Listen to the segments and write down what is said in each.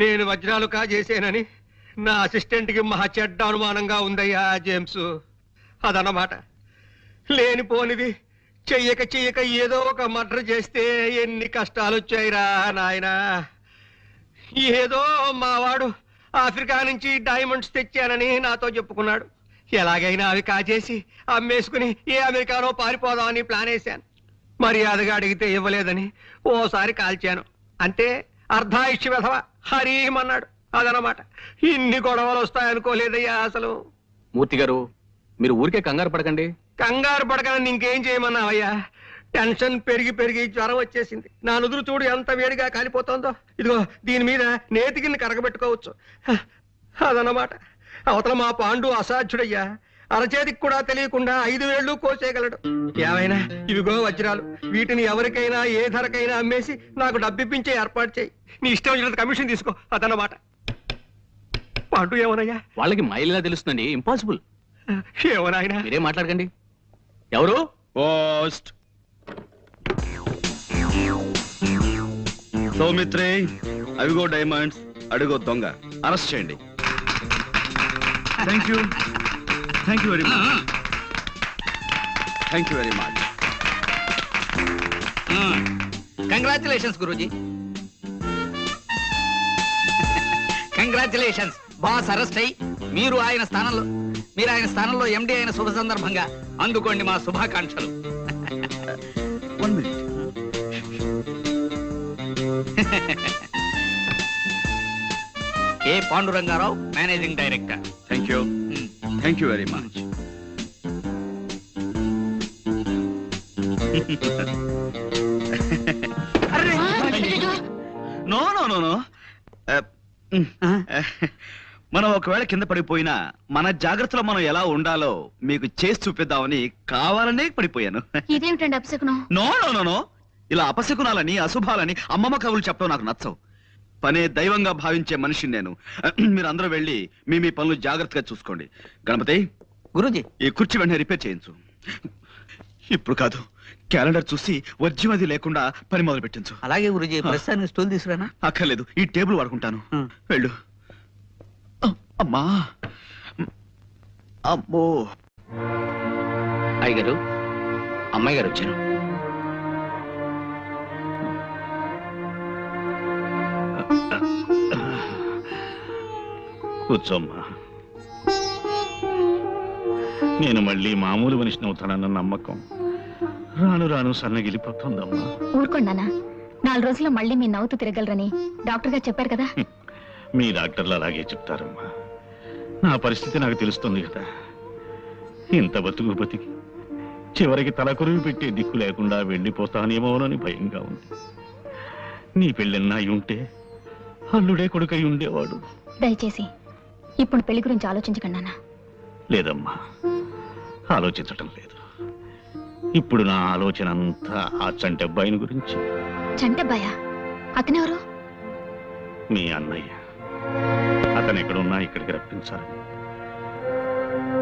నేను వజ్రాలు కాజేసానని నా అసిస్టెంట్కి మహా చెడ్డ అనుమానంగా ఉందయ్యా జేమ్స్. అదన్నమాట. లేనిపోనిది చెయ్యక చెయ్యక ఏదో ఒక మర్డర్ చేస్తే ఎన్ని కష్టాలు వచ్చాయిరా నాయనా. ఏదో మావాడు ఆఫ్రికా నుంచి డైమండ్స్ తెచ్చానని నాతో చెప్పుకున్నాడు. ఎలాగైనా అవి కాజేసి అమ్మేసుకుని ఏ అమెరికానో పారిపోదామని ప్లాన్ వేశాను. మర్యాదగా అడిగితే ఇవ్వలేదని ఓసారి కాల్చాను. అంతే, అర్ధాయుష్య వెధవ హరీమన్నాడు. అదనమాట. ఇన్ని గొడవలు వస్తాయనుకోలేదయ్యా అసలు. మూర్తి గారు, మీరు ఊరికే కంగారు పడకండి. కంగారు పడకని ఇంకేం చేయమన్నావయ్యా? టెన్షన్ పెరిగి పెరిగి జ్వరం వచ్చేసింది. నా నుదురు చూడు ఎంత వేడిగా కాలిపోతుందో. ఇదిగో దీని మీద నేతికిని కరగబెట్టుకోవచ్చు. అదనమాట. అవతల మా పాండు అసాధ్యుడయ్యా. అరచేతికి కూడా తెలియకుండా 5 వేళ్ళు కోసేయగలడు. ఏమైనా ఇవిగో వజ్రాలు, వీటిని ఎవరికైనా ఏ ధరకైనా అమ్మేసి నాకు డబ్బిప్పించే ఏర్పాటు చేయి. నీ ఇష్టం వచ్చినంత కమిషన్ తీసుకో. అదనమాట. పాండు ఏమోనయ్యా? వాళ్ళకి మైలుగా తెలుస్తుందండి. ఇంపాసిబుల్. ఏమోనాయనా? మీరేం మాట్లాడకండి. ఎవరు? పోస్ట్ సౌమిత్రి, అవిగో డైమండ్స్, అడుగో దొంగ. అరెస్ట్ చేయండి. Thank you very much. Thank you very much. Congratulations Guruji. Congratulations. Boss arrest అయ్యి మీరు ఆయన స్థానంలో ఎండి అయిన శుభ సందర్భంగా అందుకోండి మా శుభాకాంక్షలు. 1 minute. A Panduranga Rao, managing director. Thank you very much. No no no no. మనం ఒకవేళ కింద పడిపోయినా మన జాగ్రత్తలో మనం ఎలా ఉండాలో మీకు చేసి చూపిద్దామని కావాలనే పడిపోయాను. ఇదేమిటండి అపశకునం? No no no no. ఇలా అపశకునాలని అశుభాలని అమ్మమ్మ కవులు చెప్పడం నాకు నచ్చవు. పనే దైవంగా భావించే మనిషిని నేను. మీరు అందరూ వెళ్ళి మీ పనులు జాగ్రత్తగా చూసుకోండి. గణపతి, గురూజీ ఈ కుర్చీ వెంటనే రిపేర్ చేయించు. ఇప్పుడు కాదు, క్యాలెండర్ చూసి వర్జ్యం అది లేకుండా పని మొదలు పెట్టించు. అలాగే గురూజీ. ప్రస్తుతానికి స్టూల్ తీసుకురానా? అక్కర్లేదు, ఈ టేబుల్ వాడుకుంటాను. వెళ్ళు. అమ్మా, అమ్మో. అయ్యగారు, అమ్మాయి గారు వచ్చారు. కూర్చోమ్మా. నేను మళ్ళీ మామూలు మనిషిని అవుతానన్న నమ్మకం రాను రాను సన్నగిలిపోతుందమ్మా. ఊరుకోండానా, 4 రోజుల్లో మళ్ళీ మీ నవ్వుతూ తిరగలరని డాక్టర్ గారు చెప్పారు కదా. మీ డాక్టర్లు అలాగే చెప్తారమ్మా. నా పరిస్థితి నాకు తెలుస్తుంది కదా. ఇంత బతికి చివరికి తలకొరివి పెట్టే దిక్కు లేకుండా వెళ్ళిపోతానేమోనని భయంగా ఉంది. నీ పెళ్ళన్నా అయి ఉంటే అల్లుడే కొడుకై ఉండేవాడు. దయచేసి ఇప్పుడు పెళ్లి గురించి ఆలోచించకండి నాన్న. లేదమ్మా, ఆలోచించటం లేదు. ఇప్పుడు నా ఆలోచన అంతా ఆ చంటబ్బాయిని గురించి. చంటబ్బాయా? అతనెవరు? మీ అన్నయ్య. అతను ఎక్కడున్నా ఇక్కడికి రప్పించాలని,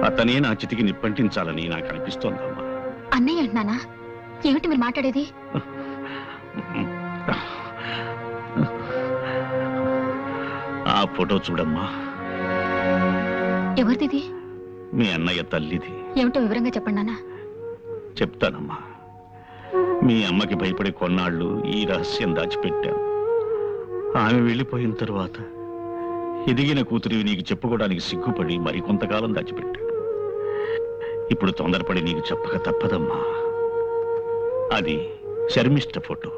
అతనే నా చితికి నిప్పంటించాలని నాకు అనిపిస్తోందమ్మా. అన్నయ్య అంటున్నానా? ఏమిటి మీరు మాట్లాడేది? ఆ ఫోటో చూడమ్మా. ఎవరిది? మీ అన్నయ్య తల్లిది. ఏమిటో వివరంగా చెప్పండి నాన్న. చెప్తానమ్మా. మీ అమ్మకి భయపడి కొన్నాళ్ళు ఈ రహస్యం దాచిపెట్టాను. ఆమె వెళ్ళిపోయిన తరువాత ఎదిగిన కూతురివి నీకు చెప్పుకోవడానికి సిగ్గుపడి మరికొంతకాలం దాచిపెట్టాడు. ఇప్పుడు తొందరపడి నీకు చెప్పక తప్పదమ్మా. అది శర్మిష్ట ఫోటో.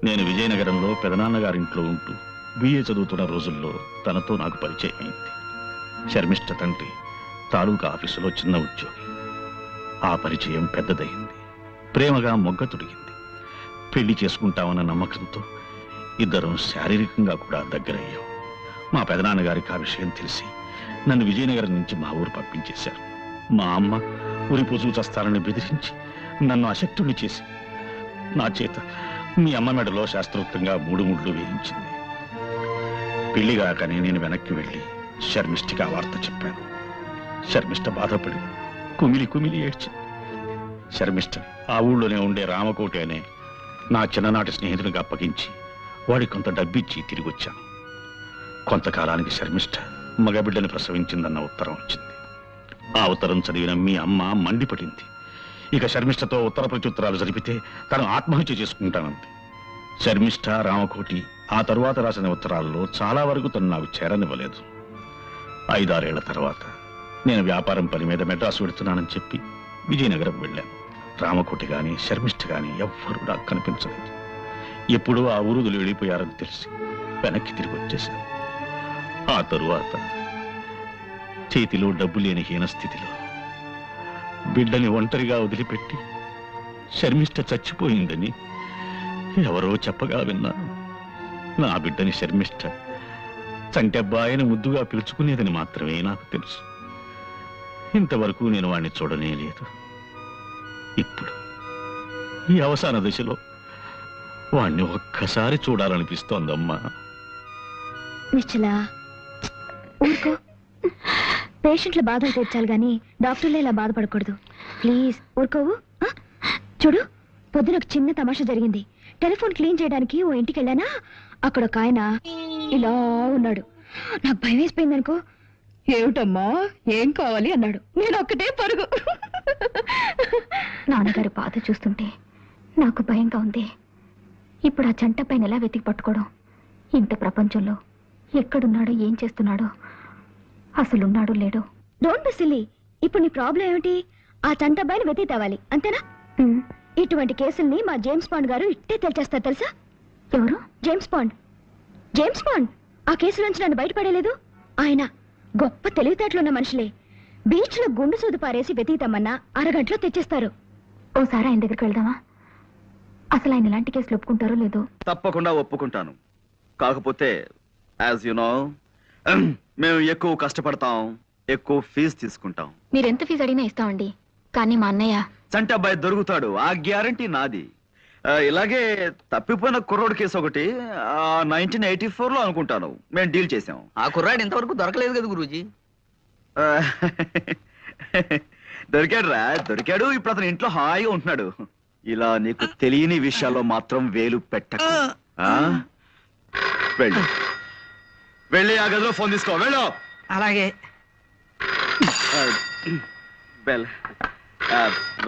నేను విజయనగరంలో పెదనాన్నగారింట్లో ఉంటూ బిఏ చదువుతున్న రోజుల్లో తనతో నాకు పరిచయం అయింది. శర్మిష్ట తండ్రి తాలూకా ఆఫీసులో చిన్న ఉద్యోగి. ఆ పరిచయం పెద్దదయింది. ప్రేమగా మొగ్గ తొడిగింది. పెళ్లి చేసుకుంటామన్న నమ్మకంతో ఇద్దరం శారీరకంగా కూడా దగ్గరయ్యాం. మా పెదనాన్నగారికి ఆ విషయం తెలిసి నన్ను విజయనగరం నుంచి మా ఊరు పంపించేశారు. మా అమ్మ ఉరి పొజు చస్తానని బెదిరించి నన్ను అశక్తుణ్ణి చేసి నా చేత మీ అమ్మ మెడలో శాస్త్రోక్తంగా 3 ముళ్ళు వేయించింది. పెళ్లిగాకనే నేను వెనక్కి వెళ్ళి శర్మిష్ఠకి ఆ వార్త చెప్పాను. శర్మిష్ఠ బాధపడి కుమిలి కుమిలి ఏడ్చింది. శర్మిష్ఠ ఆ ఊళ్ళోనే ఉండే రామకోటి అనే నా చిన్ననాటి స్నేహితునికి అప్పగించి వాడికి కొంత డబ్బిచ్చి తిరిగి వచ్చాను. కొంతకాలానికి శర్మిష్ఠ మగబిడ్డని ప్రసవించిందన్న ఉత్తరం వచ్చింది. ఆ ఉత్తరం చదివిన మీ అమ్మ మండిపడింది. ఇక శర్మిష్ఠతో ఉత్తర ప్రత్యుత్తరాలు జరిపితే తను ఆత్మహత్య చేసుకుంటానంది. శర్మిష్ఠ, రామకోటి ఆ తరువాత రాసిన ఉత్తరాల్లో చాలా వరకు తను నాకు చేరనివ్వలేదు. 5-6 ఏళ్ల తర్వాత నేను వ్యాపారం పని మీద మెడ్రాసు వెడుతున్నానని చెప్పి విజయనగరం వెళ్ళాను. రామకోటి గాని శర్మిష్ఠ గాని ఎవ్వరూ నాకు కనిపించలేదు. ఎప్పుడూ ఆ ఊరుదులు వెళ్ళిపోయారని తెలిసి వెనక్కి తిరిగి వచ్చేశాను. ఆ తరువాత చేతిలో డబ్బు లేని హీన స్థితిలో బిడ్డని ఒంటరిగా వదిలిపెట్టి శర్మిష్ఠ చచ్చిపోయిందని ఎవరో చెప్పగా విన్నాను. నా బిడ్డని శర్మిష్ఠ చంటెబ్బాయని ముద్దుగా పిలుచుకునేదని మాత్రమే నాకు తెలుసు. ఇంతవరకు నేను వాణ్ణి చూడనే లేదు. ఇప్పుడు ఈ అవసాన దశలో వాణ్ణి ఒక్కసారి చూడాలనిపిస్తోందమ్మా. నిశ్చలా ఊరుకో. పేషెంట్ల బాధలు తీర్చాలి గాని డాక్టర్లే ఇలా బాధపడకూడదు. ప్లీజ్ ఊరుకోవు. ఆ? చూడు, పొద్దున ఒక చిన్న తమాషా జరిగింది. టెలిఫోన్ క్లీన్ చేయడానికి ఓ ఇంటికి వెళ్ళానా, అక్కడ ఒక ఆయన ఇలా ఉన్నాడు. నాకు భయం వేసిపోయింది అనుకో. ఏమిటమ్మా, ఏం కావాలి అన్నాడు. నేను ఒక్కటే పరుగు. నాన్నగారు బాధ చూస్తుంటే నాకు భయంగా ఉంది. ఇప్పుడు ఆ జంట పైన ఎలా వెతికి పట్టుకోవడం? ఇంత ప్రపంచంలో ఎక్కడున్నాడో, ఏం చేస్తున్నాడో, అసలున్నాడో లేడో. Don't be silly. ఇప్పుడు నీ ప్రాబ్లం ఏమిటి? ఆ చంటబ్బాయిని వెతికి తేవాలి, అంతేనా? ఇటువంటి కేసుల్ని మా జేమ్స్ బాండ్ గారు ఇట్టే తెలిచేస్తారు తెలుసా? ఎవరు? James bond. జేమ్స్ బాండ్ ఆ కేసులోంచి నన్ను బయటపడేలేదు. ఆయన గొప్ప తెలివితేటలు ఉన్న మనుషులే. బీచ్ లో గుండు సూదు పారేసి వెతికితమ్మన్నా అరగంటలో తెచ్చేస్తారు. ఓసారి ఆయన దగ్గరికి వెళ్దామా? అసలు ఆయన ఇలాంటి కేసులు ఒప్పుకుంటారో లేదో. తప్పకుండా ఒప్పుకుంటాను. కాకపోతే యాజ్ యు నో మేము ఎక్కువ కష్టపడతాం, ఎక్కువ ఫీజు తీసుకుంటాం. మీరెంత ఫీజు అడిగినా ఇస్తామండి. కానీ మా అన్నయ్య చంటి అబ్బాయి దొరుకుతాడు, ఆ గ్యారంటీ నాది. ఇలాగే తప్పిపోయిన కుర్రోడ్ కేసు ఒకటి 1984 లో అనుకుంటాను మేము డీల్ చేసాం. ఆ కుర్రాడు ఇంతవరకు దొరకలేదు కదా గురూజీ. ఆ, దొరికాడు. ఇప్పుడు అతను ఇంట్లో హాయిగా ఉంటున్నాడు. ఇలా నీకు తెలియని విషయాల్లో మాత్రం వేలు పెట్టకు. ఆ? వెళ్ళి ఆ గదిలో ఫోన్ తీసుకో. వెళ్ళు. అలాగే. బెల్.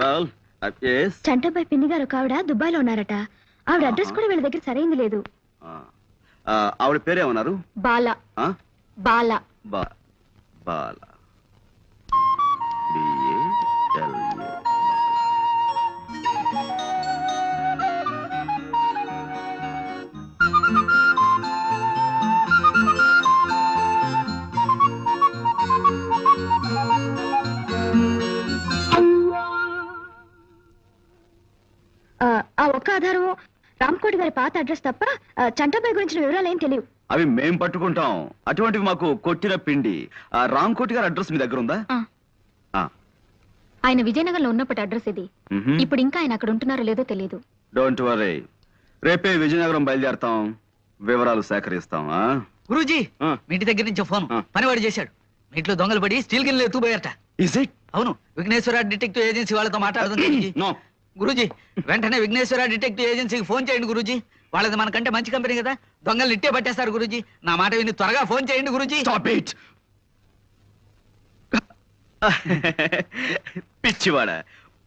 Well, yes. చంటబ్బాయి పిన్ని గారు ఒక ఆవిడ దుబాయ్లో ఉన్నారట. ఆవిడ అడ్రస్ కూడా వీళ్ళ దగ్గర సరైంది లేదు. ఆవిడ పేరేమన్నారు? బాల. ఆ? బాల. బాల. B-A-L-A. ఆ ఒక్క ఆధారం రామ్కోటి గారి పాత అడ్రస్ తప్ప చంటబ్బాయి గురించిన వివరాలు ఏం తెలియవు. అవి మేం పట్టుకుంటాం. అటువంటివి మాకు కొట్టిన పిండి. రామ్కోటి గారి అడ్రస్ మీ దగ్గర ఉందా? ఆయన విజయనగరంలో ఉన్నప్పటి అడ్రస్ ఇది. ఇప్పుడు ఇంకా ఆయన అక్కడ ఉంటున్నారో లేదో తెలియదు. డోంట్ వరీ, రేపే విజయనగరం బయలుదేరతాం, వివరాలు సేకరిస్తాం. గురూజీ, ఆ. మీ ఇంటి దగ్గర నుంచి ఫోన్. ఆ. పనివాడు చేశాడు. మీ ఇంట్లో దొంగలు పడి స్టీల్ గిన్నెలు ఎత్తుపోయారట. Is it? అవును, విఘ్నేశ్వర డిటెక్టివ్ ఏజెన్సీ వాళ్ళతో మాట్లాడుతుంది గురూజీ. No. గురూజీ, వెంటనే విఘ్నేశ్వర డిటెక్టివ్ ఏజెన్సీకి ఫోన్ చేయండి గురూజీ. వాళ్ళది మనకంటే మంచి కంపెనీ కదా, దొంగలు ఇట్టే పట్టేస్తారు గురూజీ. నా మాట విని త్వరగా ఫోన్ చేయండి గురూజీ. Stop it. పిచ్చివాడ,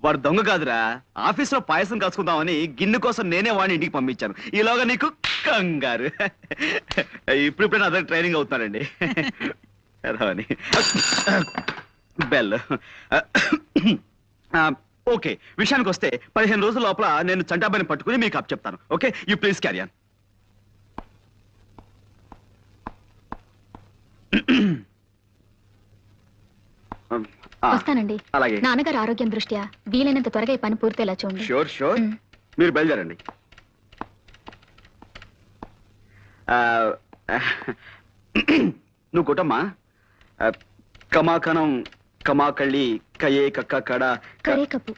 వాడు దొంగ కాదురా. ఆఫీస్ లో పాయసం కాసుకుందామని గిన్నె కోసం నేనే వాడిని ఇంటికి పంపించాను. ఈలోగా నీకు కంగారు. ఇప్పుడు అదే ట్రైనింగ్ అవుతున్నారండి. బెల్. ఓకే, విషయానికి వస్తే 15 రోజుల లోపల నేను చంటాబాయిని పట్టుకుని మీకు అప్ చెప్తాను. Okay, you please carry on. వస్తానండి. అలాగే. నాన్నగారు ఆరోగ్యం దృష్ట్యా వీలైనంత త్వరగా ఈ పని పూర్తయ్యేలా చూడండి. Sure sure. మ్. మీరు బయలుదేరండి. నువ్వు కొట్టమ్మా. కమాకనం కమాకళ్ళి కయే కక్క కడ కరే కప్పు.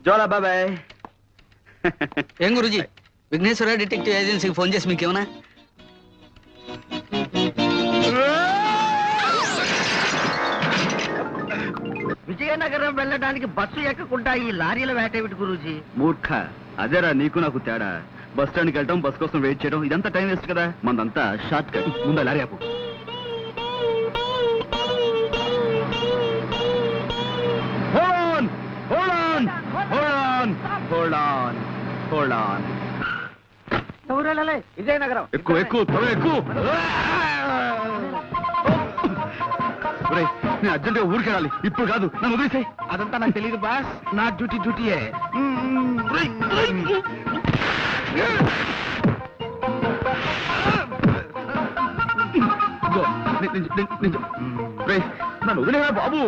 జోలా బాబాయ్. ఏం గురూజీ, విఘ్నేశ్వర డిటెక్టివ్ ఏజెన్సీకి ఫోన్ చేసి మీకేమన్నా? విజయనగరం వెళ్ళడానికి బస్సు ఎక్కకుండా ఈ లారీల వేటేమిటి గురూజీ? మూర్ఖ, అదేరా నీకు నాకు తేడా. బస్ స్టాండ్కి వెళ్ళడం, బస్ కోసం వెయిట్ చేయడం, ఇదంతా టైం వేస్ట్ కదా. మనదంతా షార్ట్ కట్. ముందు లారీ ఆపు. Hold on. విజయనగరం. ఎక్కువ త్వరగా ఎక్కువ. ఒరేయ్, నేను అర్జెంటుగా ఊరికి వెళ్ళాలి. ఇప్పుడు కాదు, నన్ను వదిలేసాయి. అదంతా నాకు తెలియదు బాస్. నా డ్యూటీయే. నన్ను వదిలేరా బాబు.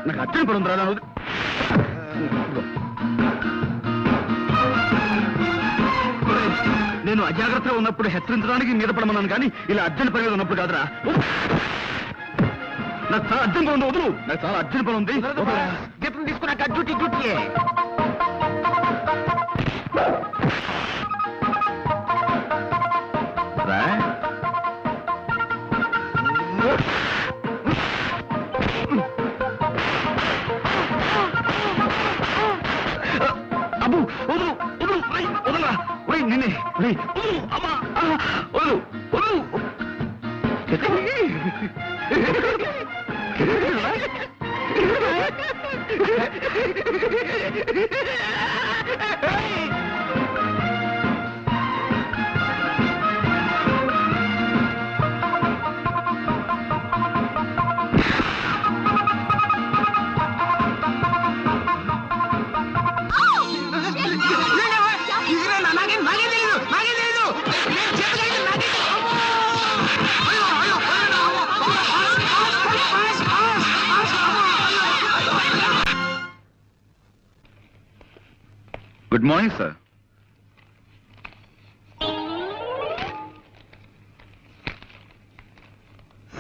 నాకు అర్జెంట్ పడి ఉందిరా. నన్ను నేను అజాగ్రత్తగా ఉన్నప్పుడు హెచ్చరించడానికి మీద పడమన్నాను, కానీ ఇలా అర్జెంట్ పని మీద ఉన్నప్పుడు కాదురా. నాకు చాలా అర్జెంట్ పని ఉంది, వదులు. నాకు చాలా అర్జెంట్ పని ఉంది. జీతం తీసుకున్నాక డ్యూటీయే. రా. అబ్బు, వదులు వదులు. వదలరా. నిన్నే. వదులు. అమ్మా. వదులు వదులు. Good morning sir.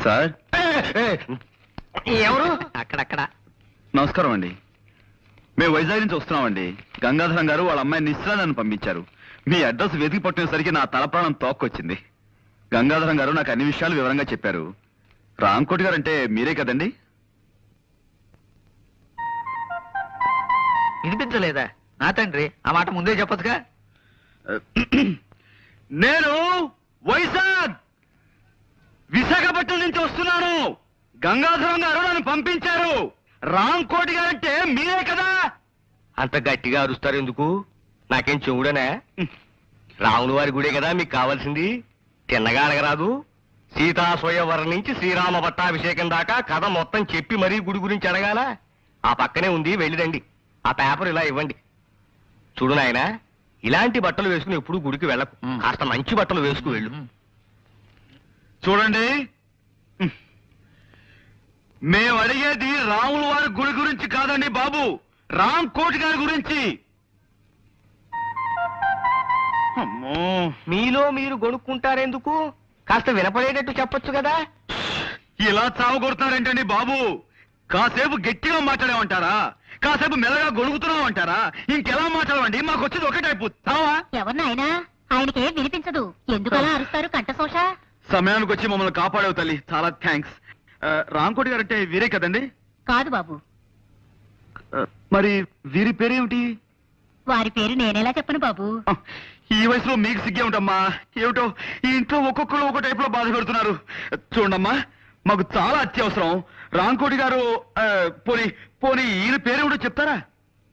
సార్. ఎవరు? అక్కడక్కడ నమస్కారం అండి. మేము వైజాగ్ నుంచి వస్తున్నామండి. గంగాధరం గారు వాళ్ళ అమ్మాయి నిశ్చల నన్ను పంపించారు. మీ అడ్రస్ వెతికి పట్టినసరికి నా తలప్రాణం తోక్కొచ్చింది. గంగాధరం గారు నాకు అన్ని విషయాలు వివరంగా చెప్పారు. రాంకోటి గారు అంటే మీరే కదండి? వినిపించలేదా? నా తండ్రి, ఆ మాట ముందే చెప్పొచ్చుగా. నేను విశాఖపట్నం నుంచి వస్తున్నాను. గంగాధరం గారు నన్ను పంపించారు. రాంకోటి గారు అంటే మీరే కదా? అంత గట్టిగా అరుస్తారు ఎందుకు? నాకేం చెవుడనే? రాముల వారి గుడే కదా మీకు కావాల్సింది. తిన్నగా అడగరాదు. సీతా స్వయంవరం నుంచి శ్రీరామ పట్టాభిషేకం దాకా కథ మొత్తం చెప్పి మరీ గుడి గురించి అడగాల. ఆ పక్కనే ఉంది, వెళ్ళిరండి. ఆ పేపర్ ఇలా ఇవ్వండి. చూడు నాయనా, ఇలాంటి బట్టలు వేసుకుని ఎప్పుడు గుడికి వెళ్ళకు. కాస్త మంచి బట్టలు వేసుకు వెళ్ళు. చూడండి, మేము అడిగేది రాముల వారి గుడి గురించి కాదండి బాబు, రాంకోటి గారి గురించి. అమ్మో, మీలో మీరు గొనుక్కుంటారెందుకు? కాస్త వినపడేటట్టు చెప్పొచ్చు కదా. ఇలా చావగొడుతున్నారేంటండి బాబు? కాసేపు గట్టిగా మాట్లాడేమంటారా? కాసేపు మెల్లగా గొడుగుతున్నామంటారా? ఇంకెలా మాట్లాడమండి? మాకు వచ్చేది ఒకటైపోతావా? ఎవరినైనా ఆయనకే వినిపించదు. ఎందుకలా అరుస్తారు కంఠశోష? సమయానికి వచ్చి మమ్మల్ని కాపాడేవు తల్లి, చాలా థ్యాంక్స్. రాంకోటి గారు అంటే వీరే కదండి? కాదు బాబు, మరి వీరి పేరేమిటి? వారి పేరు నేనేలా చెప్పను బాబు. ఈ వయసులో మీకు సిగ్గే ఉంటమ్మా. ఏమిటో ఈ ఇంట్లో ఒక్కొక్కరు ఒక్కో టైప్ లో బాధ పెడుతున్నారు. చూడమ్మా, మాకు చాలా అత్యవసరం. రాంకోటి గారు పోనీ పోనీ ఈయన పేరేమిటో చెప్తారా?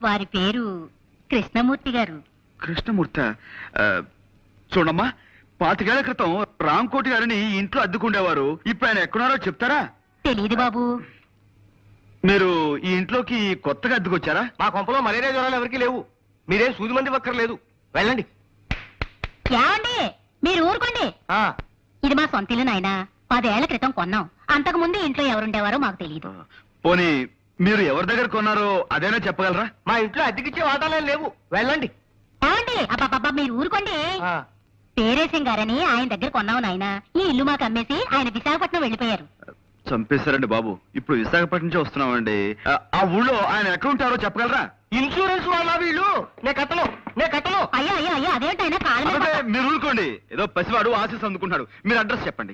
వారి పేరు కృష్ణమూర్తి గారు. కృష్ణమూర్తి. చూడమ్మా, 25 ఏళ్ల క్రితం రాంకోటి గారిని ఈ ఇంట్లో అద్దుకుండేవారు. ఇప్పుడు ఆయన ఎక్కడున్నారో చెప్తారా? తెలీదు బాబు. మీరు ఈ ఇంట్లోకి కొత్తగా అద్దుకొచ్చారా? మా కొంపలో మలేరియా జ్వరాలు ఎవరికీ లేవు. మీరేం సూది మంది పక్కర్లేదు. వెళ్ళండి. ఏమండి, మీరు ఊరుకోండి. ఇది మా సొంత ఇల్లు నాయనా. 10 ఏళ్ల క్రితం కొన్నాం. అంతకు ముందు ఇంట్లో ఎవరుండేవారో మాకు తెలియదు. పోనీ మీరు ఎవరి దగ్గర కొన్నారో అదేనా చెప్పగలరా? మా ఇంట్లో అద్దెకిచ్చే వాటాలేం లేవు. వెళ్ళండి. ఏమండి, అబ్బాబ్బా మీరు ఊరుకోండి. పేరేశం గారని ఆయన దగ్గర కొన్నావు నాయనా. ఈ ఇల్లు మాకు అమ్మేసి ఆయన విశాఖపట్నం వెళ్ళిపోయారు. చంపేశారండి బాబు. ఇప్పుడు విశాఖపట్నం నుంచి వస్తున్నామండి. ఆ ఊళ్ళో ఆయన ఎక్కడ ఉంటారో చెప్పగలరా? ఇన్సూరెన్స్ వాళ్ళ వీళ్ళు. నే కట్టను. అయ్యో అయ్యో అయ్యో, అదేంటైనా కాళ్ళ మీద అబ్బే, మీరు ఊరుకోండి. ఏదో పసివాడు ఆశీస్ అందుకుంటున్నాడు. మీరు అడ్రస్ చెప్పండి.